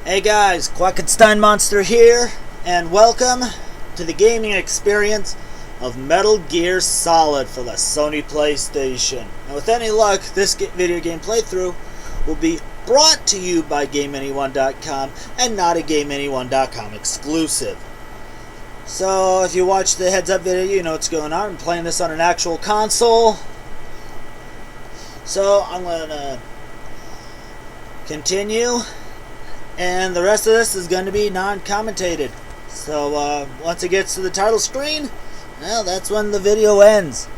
Hey guys, Quackenstein Monster here, and welcome to the gaming experience of Metal Gear Solid for the Sony PlayStation. And with any luck, this video game playthrough will be brought to you by GameAnyone.com and not a GameAnyone.com exclusive. So if you watch the heads up video, you know what's going on. I'm playing this on an actual console. So I'm going to continue. And the rest of this is going to be non-commentated. So once it gets to the title screen, well, that's when the video ends.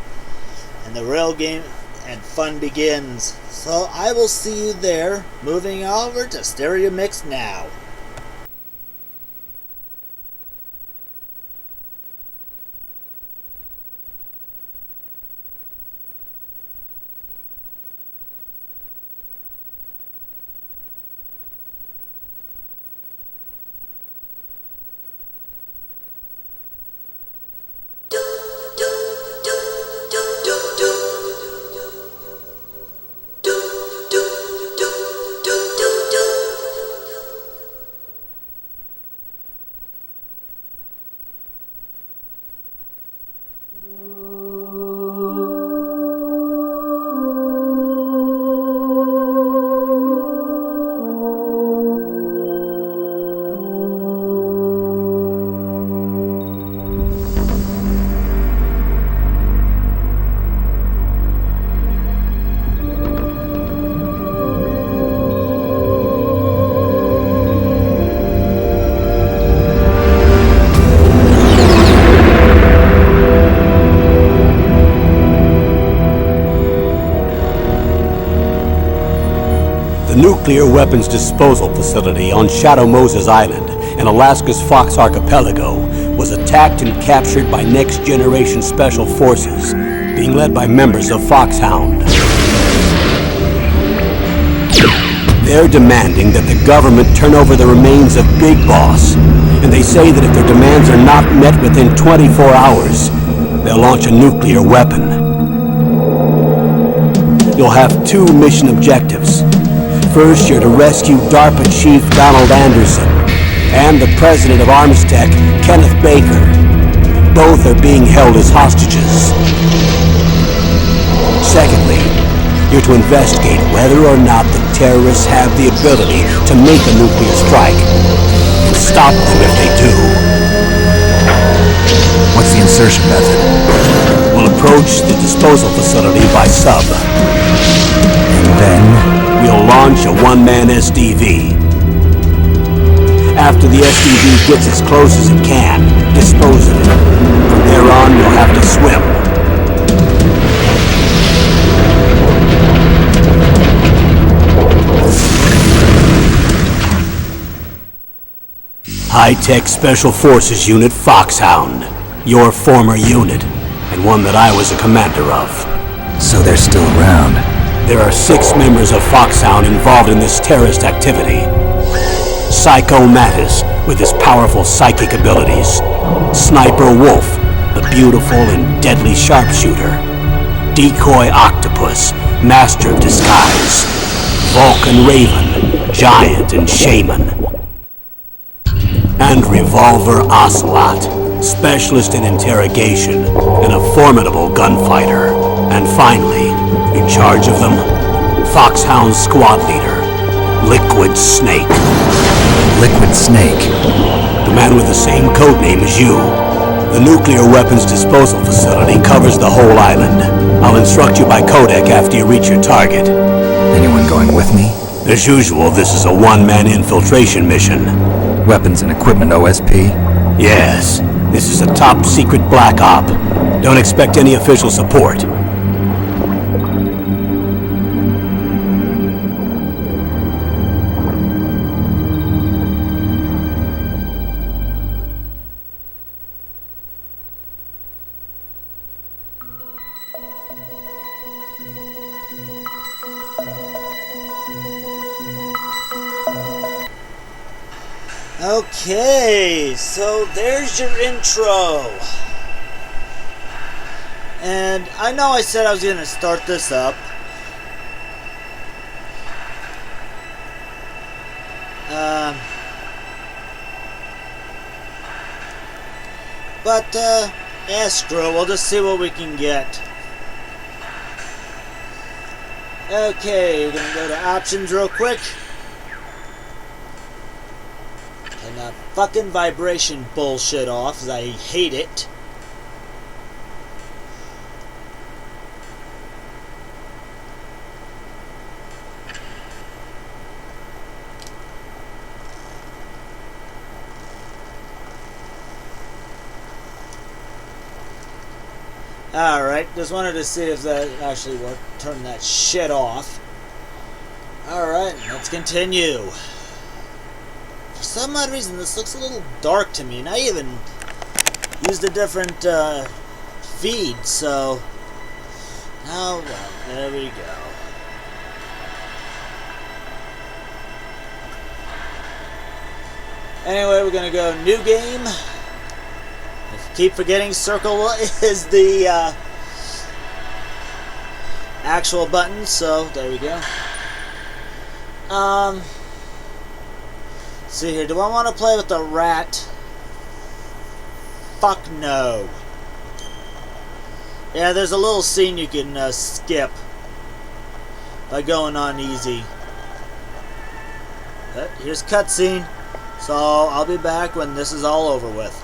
And the real game and fun begins. So I will see you there. Moving over to Stereo Mix now. Nuclear weapons disposal facility on Shadow Moses Island in Alaska's Fox Archipelago was attacked and captured by Next Generation Special Forces, being led by members of Foxhound. They're demanding that the government turn over the remains of Big Boss, and they say that if their demands are not met within 24 hours, they'll launch a nuclear weapon. You'll have two mission objectives. First, you're to rescue DARPA Chief Donald Anderson and the President of Armstech, Kenneth Baker. Both are being held as hostages. Secondly, you're to investigate whether or not the terrorists have the ability to make a nuclear strike and stop them if they do. What's the insertion method? We'll approach the disposal facility by sub. And then? We'll launch a one-man SDV. After the SDV gets as close as it can, dispose of it. From there on, you'll have to swim. High-Tech Special Forces Unit Foxhound. Your former unit, and one that I was a commander of. So they're still around. There are 6 members of Foxhound involved in this terrorist activity. Psycho Mattis, with his powerful psychic abilities. Sniper Wolf, the beautiful and deadly sharpshooter. Decoy Octopus, master of disguise. Vulcan Raven, giant and shaman. And Revolver Ocelot, specialist in interrogation and a formidable gunfighter. And finally, in charge of them, Foxhound squad leader, Liquid Snake. Liquid Snake? The man with the same codename as you. The nuclear weapons disposal facility covers the whole island. I'll instruct you by codec after you reach your target. Anyone going with me? As usual, this is a one-man infiltration mission. Weapons and equipment OSP? Yes, this is a top-secret black op. Don't expect any official support. Okay, so there's your intro. And I know I said I was going to start this up. But, yeah, screw it. We'll just see what we can get. Okay, we're gonna go to options real quick. And that fucking vibration bullshit off, 'cause I hate it. Alright, just wanted to see if that actually worked. Turn that shit off. Alright, let's continue. For some odd reason, this looks a little dark to me, and I even used a different feed, so... Oh, well, there we go. Anyway, we're gonna go new game. Keep forgetting circle is the actual button, so there we go. See here, do I want to play with the rat? Fuck no. Yeah, there's a little scene you can skip by going on easy. Here's cutscene, so I'll be back when this is all over with.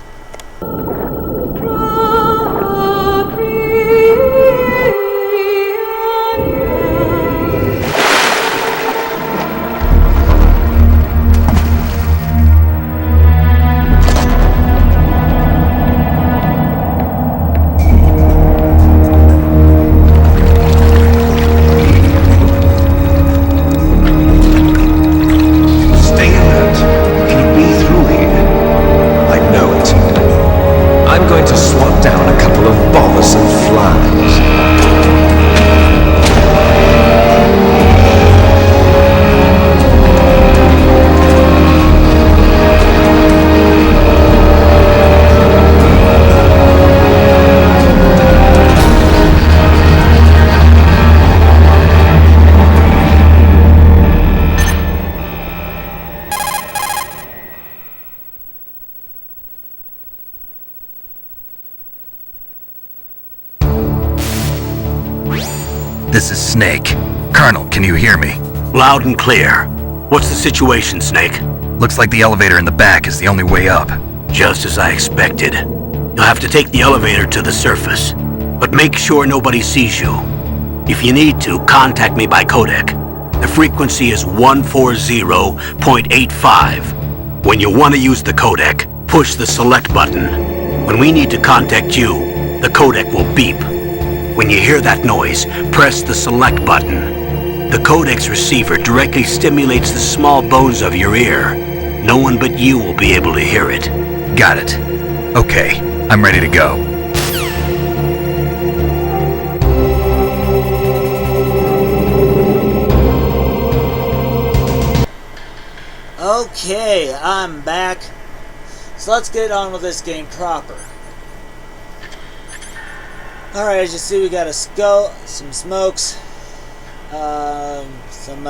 This is Snake. Colonel, can you hear me? Loud and clear. What's the situation, Snake? Looks like the elevator in the back is the only way up. Just as I expected. You'll have to take the elevator to the surface, but make sure nobody sees you. If you need to, contact me by codec. The frequency is 140.85. When you want to use the codec, push the select button. When we need to contact you, the codec will beep. When you hear that noise, press the select button. The codec's receiver directly stimulates the small bones of your ear. No one but you will be able to hear it. Got it. Okay, I'm ready to go. Okay, I'm back. So let's get on with this game proper. Alright, as you see, we got a skull, some smokes, some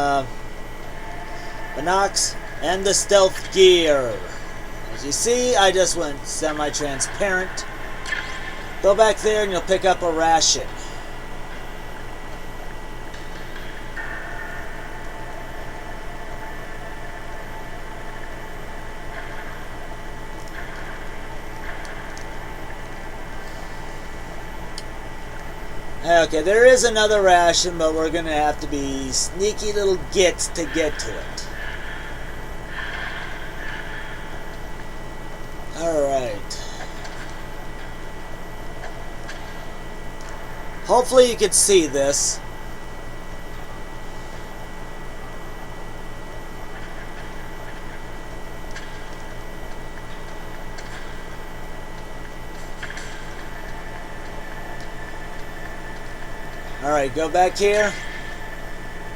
binocs, and the stealth gear. As you see, I just went semi-transparent. Go back there and you'll pick up a ration. Okay, there is another ration, but we're gonna have to be sneaky little gits to get to it. Alright. Hopefully you can see this. Alright, go back here,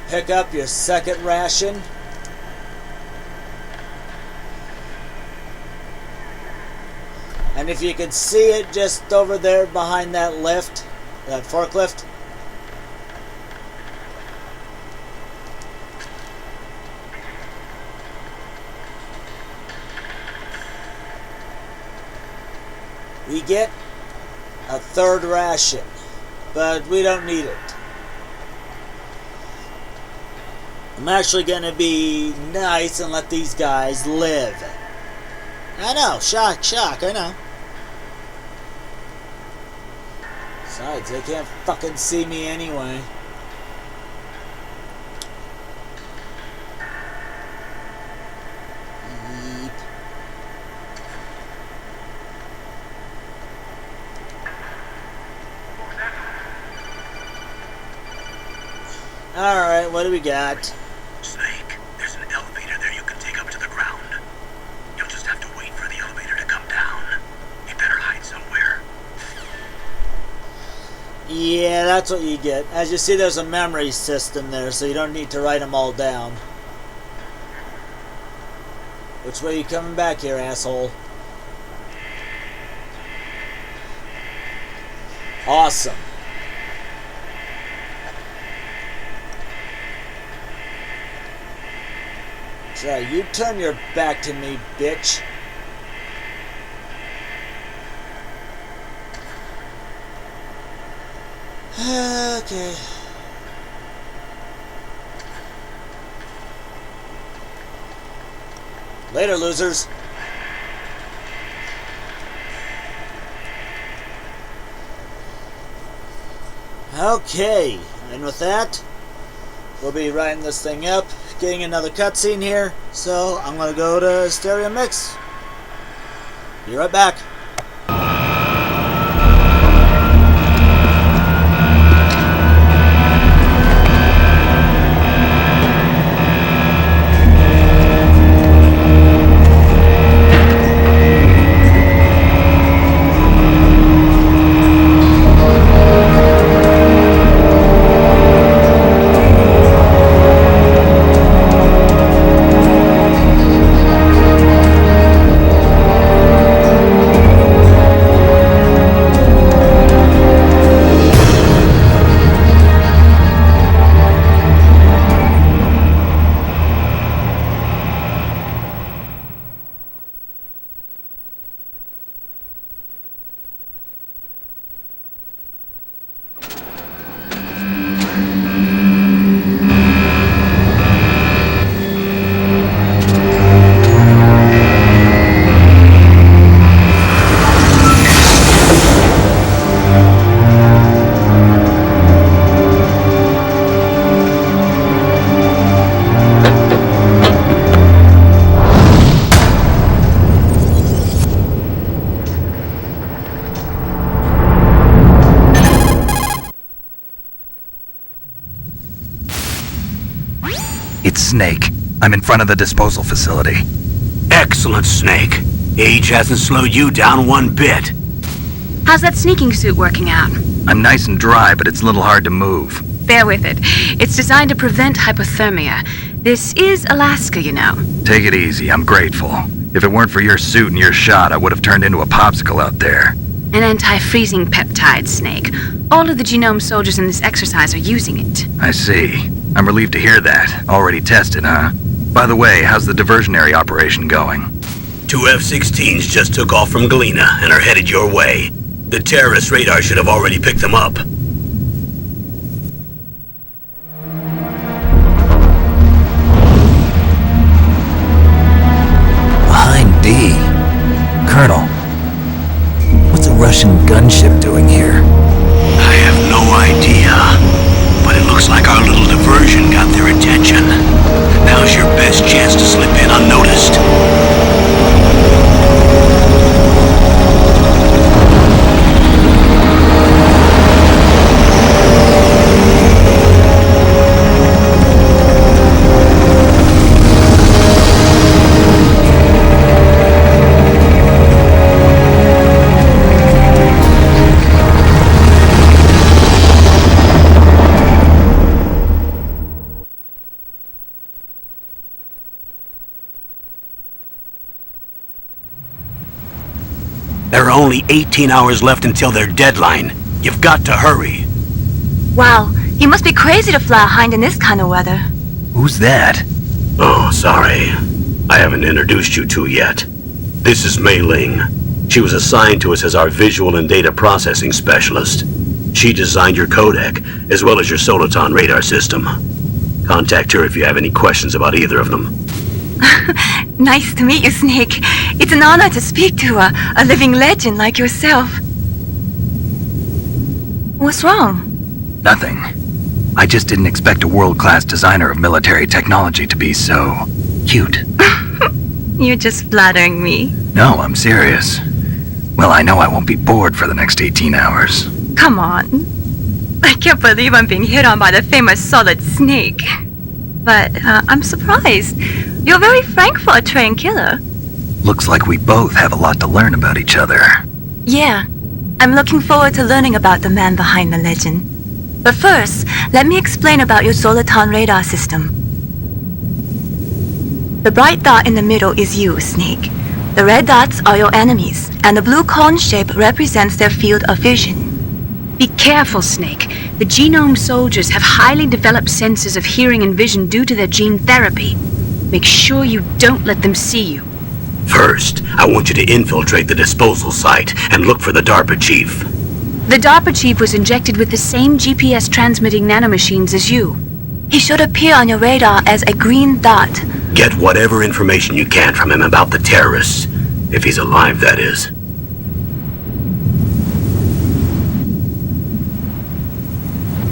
pick up your second ration. And if you can see it just over there behind that lift, that forklift. we get a third ration, but we don't need it. I'm actually going to be nice and let these guys live. I know, shock, I know. Besides, they can't fucking see me anyway. Yeep. Alright, what do we got? Snake, there's an elevator there you can take up to the ground. You'll just have to wait for the elevator to come down. You better hide somewhere. Yeah, that's what you get. As you see, there's a memory system there, so you don't need to write them all down. Which way you coming back here, asshole? Awesome. Try, you turn your back to me, bitch. Okay. Later, losers. Okay, and with that, we'll be writing this thing up, getting another cutscene here, so I'm gonna go to Stereo Mix. Be right back. It's Snake. I'm in front of the disposal facility. Excellent, Snake. Age hasn't slowed you down one bit. How's that sneaking suit working out? I'm nice and dry, but it's a little hard to move. Bear with it. It's designed to prevent hypothermia. This is Alaska, you know. Take it easy, I'm grateful. If it weren't for your suit and your shot, I would have turned into a popsicle out there. An anti-freezing peptide, Snake. All of the genome soldiers in this exercise are using it. I see. I'm relieved to hear that. Already tested, huh? By the way, how's the diversionary operation going? 2 F-16s just took off from Galena and are headed your way. The terrorist radar should have already picked them up. Behind D. Colonel, what's a Russian gunship doing here? I have no idea, but it looks like our little diversion got their attention. Now's your best chance to slip in unnoticed. There are only 18 hours left until their deadline. You've got to hurry. Wow, you must be crazy to fly a hind in this kind of weather. Who's that? Oh, sorry. I haven't introduced you two yet. This is Mei Ling. She was assigned to us as our visual and data processing specialist. She designed your codec, as well as your Soliton radar system. Contact her if you have any questions about either of them. Nice to meet you, Snake. It's an honor to speak to a living legend like yourself. What's wrong? Nothing. I just didn't expect a world-class designer of military technology to be so cute. You're just flattering me. No, I'm serious. Well, I know I won't be bored for the next 18 hours. Come on. I can't believe I'm being hit on by the famous Solid Snake. But I'm surprised. You're very frank for a trained killer. Looks like we both have a lot to learn about each other. Yeah. I'm looking forward to learning about the man behind the legend. But first, let me explain about your Soliton radar system. The bright dot in the middle is you, Snake. The red dots are your enemies, and the blue cone shape represents their field of vision. Be careful, Snake. The genome soldiers have highly developed senses of hearing and vision due to their gene therapy. Make sure you don't let them see you. First, I want you to infiltrate the disposal site and look for the DARPA chief. The DARPA chief was injected with the same GPS transmitting nanomachines as you. He should appear on your radar as a green dot. Get whatever information you can from him about the terrorists. If he's alive, that is.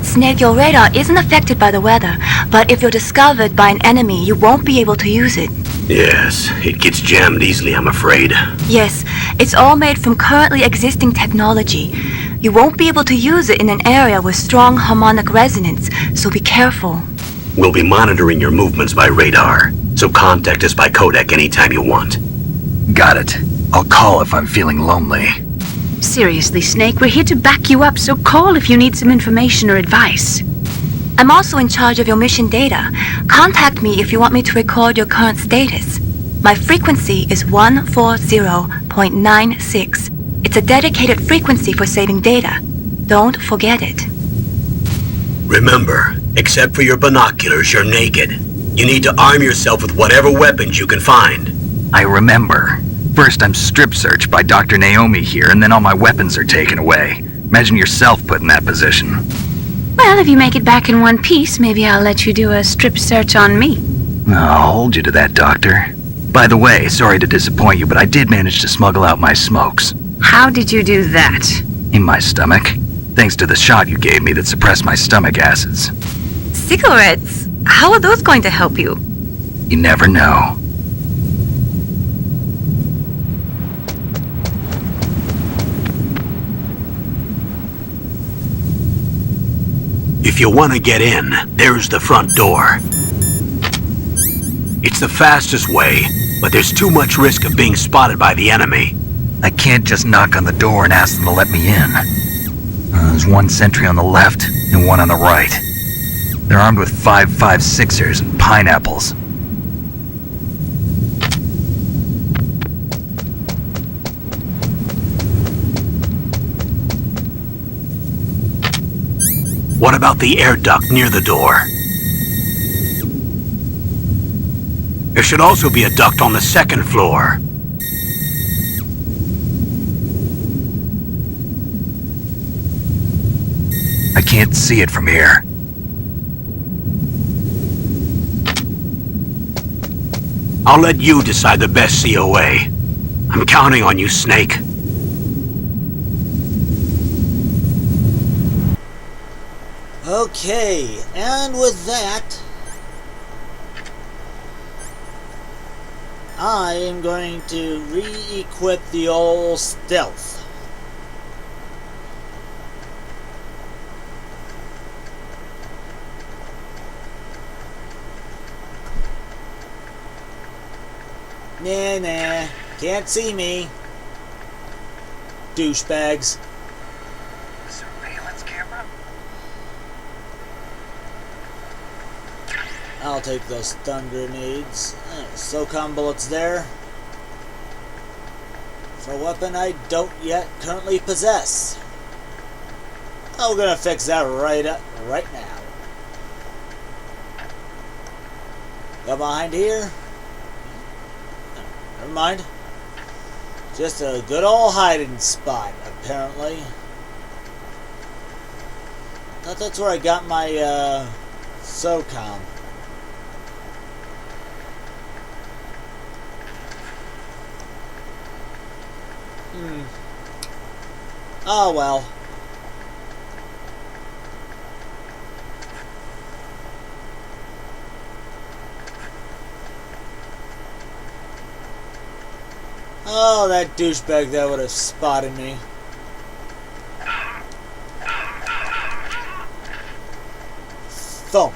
Snake, your radar isn't affected by the weather, but if you're discovered by an enemy, you won't be able to use it. Yes, it gets jammed easily, I'm afraid. Yes, it's all made from currently existing technology. You won't be able to use it in an area with strong harmonic resonance, so be careful. We'll be monitoring your movements by radar, so contact us by codec anytime you want. Got it. I'll call if I'm feeling lonely. Seriously, Snake, we're here to back you up, so call if you need some information or advice. I'm also in charge of your mission data. Contact me if you want me to record your current status. My frequency is 140.96. It's a dedicated frequency for saving data. Don't forget it. Remember, except for your binoculars, you're naked. You need to arm yourself with whatever weapons you can find. I remember. First I'm strip searched by Dr. Naomi here, and then all my weapons are taken away. Imagine yourself put in that position. Well, if you make it back in one piece, maybe I'll let you do a strip search on me. I'll hold you to that, Doctor. By the way, sorry to disappoint you, but I did manage to smuggle out my smokes. How did you do that? In my stomach. Thanks to the shot you gave me that suppressed my stomach acids. Cigarettes? How are those going to help you? You never know. If you want to get in, there's the front door. It's the fastest way, but there's too much risk of being spotted by the enemy. I can't just knock on the door and ask them to let me in. There's one sentry on the left and one on the right. They're armed with 5.56ers and pineapples. What about the air duct near the door? There should also be a duct on the second floor. I can't see it from here. I'll let you decide the best COA. I'm counting on you, Snake. Okay, and with that, I am going to re-equip the old stealth. Nah, can't see me. Douchebags. Surveillance camera? I'll take those stun grenades. SOCOM bullets there. For a weapon I don't yet currently possess. I'm gonna fix that right now. Go behind here. Never mind. Just a good old hiding spot, apparently. Thought that's where I got my SOCOM. Oh well. Oh, that douchebag that would have spotted me. Thump.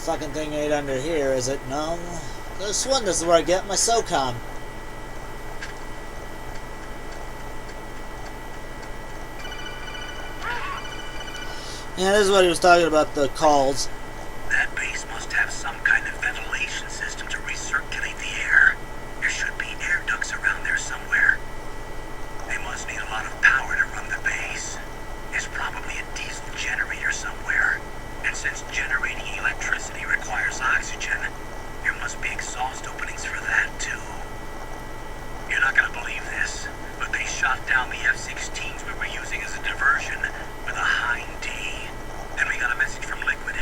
Fucking thing ain't under here, is it? No. This one, this is where I get my SOCOM. Yeah, this is what he was talking about, the calls. That base must have some kind of ventilation system to recirculate the air. There should be air ducts around there somewhere. They must need a lot of power to run the base. There's probably a diesel generator somewhere. And since generating electricity requires oxygen, there must be exhaust openings for that too. You're not gonna believe this, but they shot down the F-16s we were using as a diversion with a Hind D. Then we got a message from Liquid.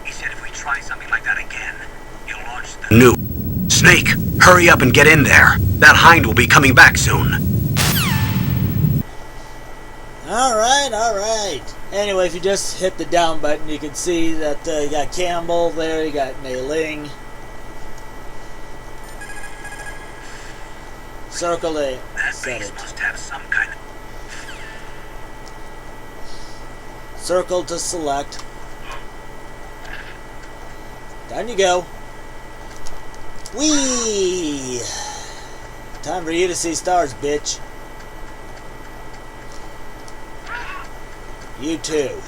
He said if we try something like that again, he'll launch the... No. Snake, hurry up and get in there. That Hind will be coming back soon. Alright. Anyway, if you just hit the down button, you can see that you got Campbell there, you got Mei Ling. Circle A. That base must have some kind of... Circle to select. Down you go. Whee! Time for you to see stars, bitch. You too.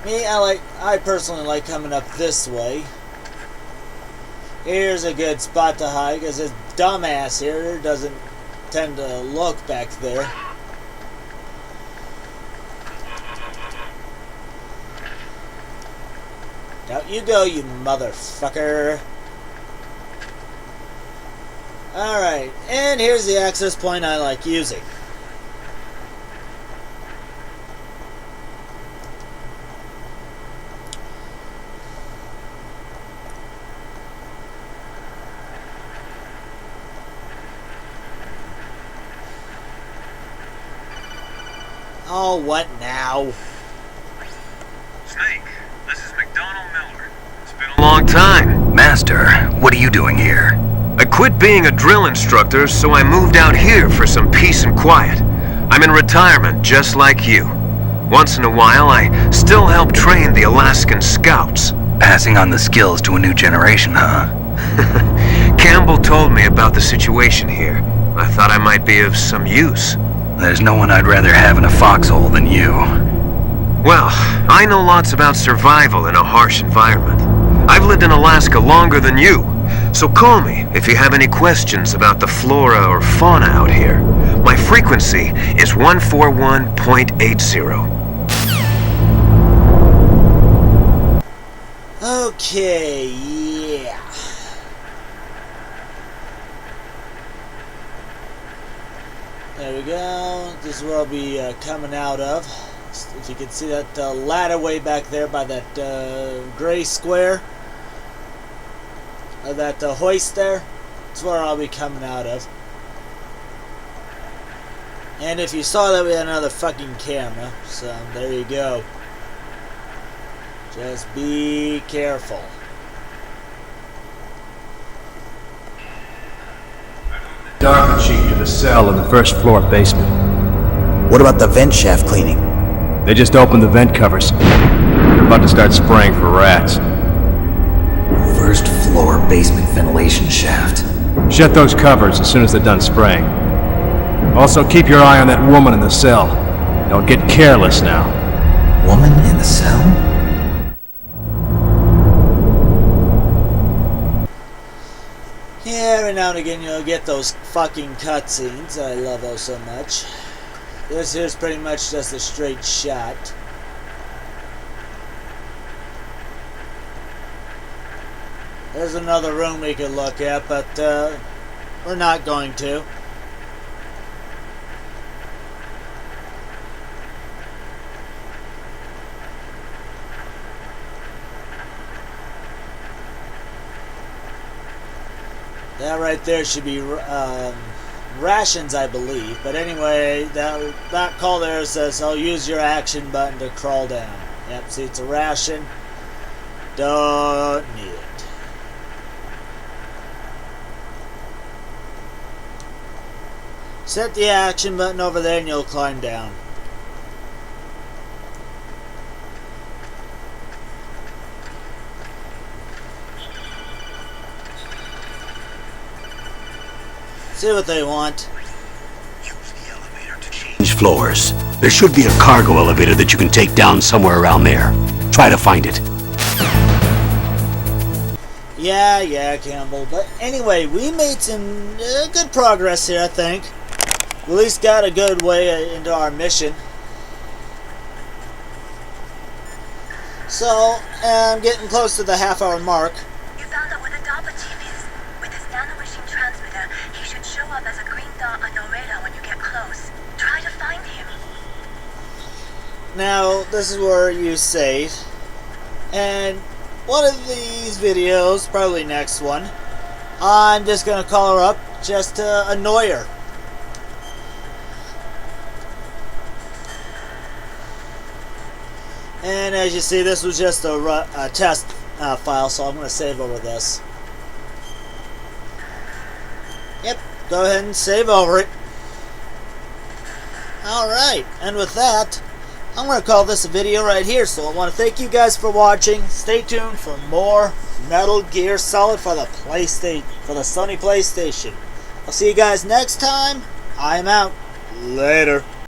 Me, I personally like coming up this way. Here's a good spot to hide because this dumbass here doesn't tend to look back there. Out you go, you motherfucker. Alright, and here's the access point I like using. Oh, what now? Snake, this is McDonald Miller. It's been a long time. Master, what are you doing here? I quit being a drill instructor, so I moved out here for some peace and quiet. I'm in retirement, just like you. Once in a while, I still help train the Alaskan Scouts. Passing on the skills to a new generation, huh? Campbell told me about the situation here. I thought I might be of some use. There's no one I'd rather have in a foxhole than you. Well, I know lots about survival in a harsh environment. I've lived in Alaska longer than you, so call me if you have any questions about the flora or fauna out here. My frequency is 141.80. Okay, yeah. There we go. This is where I'll be coming out of. If you can see that ladder way back there by that gray square. That hoist there. That's where I'll be coming out of. And if you saw that, we had another fucking camera. So, there you go. Just be careful. Dark sheet to the cell in the first floor basement. What about the vent shaft cleaning? They just opened the vent covers. They're about to start spraying for rats. First floor basement ventilation shaft. Shut those covers as soon as they're done spraying. Also keep your eye on that woman in the cell. Don't get careless now. woman in the cell? Yeah, every now and again you'll get those fucking cutscenes. I love those so much. This here's pretty much just a straight shot. There's another room we could look at, but we're not going to. That right there should be rations, I believe. But anyway, that call there says, "I'll use your action button to crawl down." Yep, see, it's a ration. Don't need it. Set the action button over there and you'll climb down. See what they want. Change floors. There should be a cargo elevator that you can take down somewhere around there. Try to find it. Yeah, Campbell. But anyway, we made some good progress here, I think. We at least got a good way into our mission. So, I'm getting close to the half-hour mark. You found out where the DARPA chief is. With his nanomachine transmitter, he should show up as a green dot on your radar when you get close. Try to find him. Now, this is where you save. And one of these videos, probably next one, I'm just going to call her up just to annoy her. And as you see, this was just a test file, so I'm going to save over this. Yep, go ahead and save over it. Alright, and with that, I'm going to call this a video right here. So I want to thank you guys for watching. Stay tuned for more Metal Gear Solid for the Sony PlayStation. I'll see you guys next time. I'm out. Later.